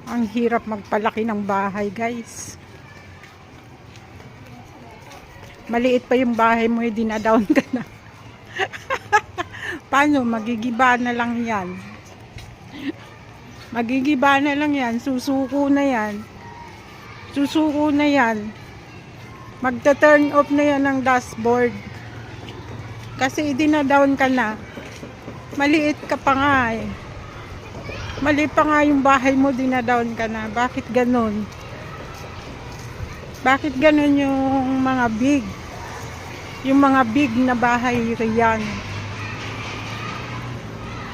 Ang hirap magpalaki ng bahay, guys. Maliit pa yung bahay mo, dinadown ka na. Paano? Magigiba na lang yan. Magigiba na lang yan. Susuko na yan. Susuko na yan. Magta-turn off na yan ng dashboard. Kasi dinadown ka na. Maliit ka pa nga eh. Mali pa nga yung bahay mo, dinadown ka na. Bakit ganun? Bakit ganun yung mga big? Yung mga big na bahay riyan.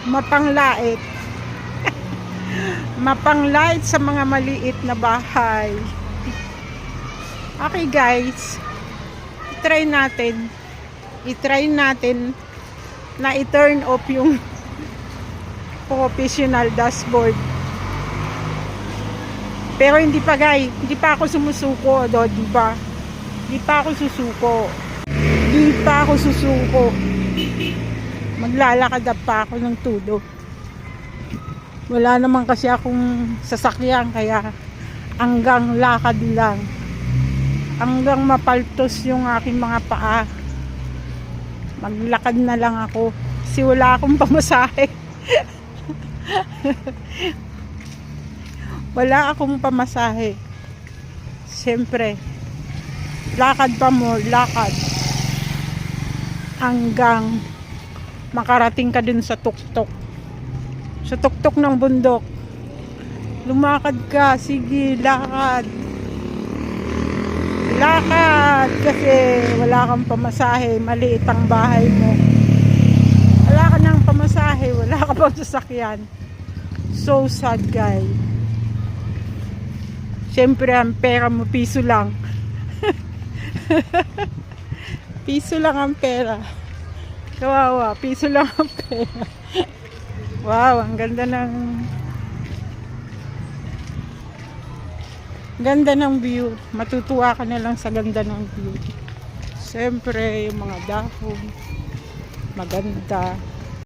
Mapanglait. Mapanglait sa mga maliit na bahay. Okay guys. I-try natin na i-turn off yung professional dashboard. Pero hindi pa guys, hindi pa ako sumusuko do, di ba? Hindi pa ako susuko. Maglalakad pa ako ng tulo. Wala naman kasi akong sasakyan kaya hanggang lakad lang. Hanggang mapaltos yung aking mga paa. Maglakad na lang ako kasi wala akong pamasahe. Wala akong pamasahe. Siyempre, lakad hanggang makarating ka dun sa tuktok. Sa tuktok ng bundok. Lumakad ka, sige, lakad. Lakad kasi wala kang pamasahe, maliit ang bahay mo. Wala ka ng pamasahe, wala ka pang sasakyan. So sad, guys. Siyempre, ang pera mo, piso lang. Piso lang ang pera. Kawawa, piso lang ang pera. Wow, ang ganda ng view. Matutuwa ka na lang sa ganda ng view. Siyempre, yung mga dahon, maganda.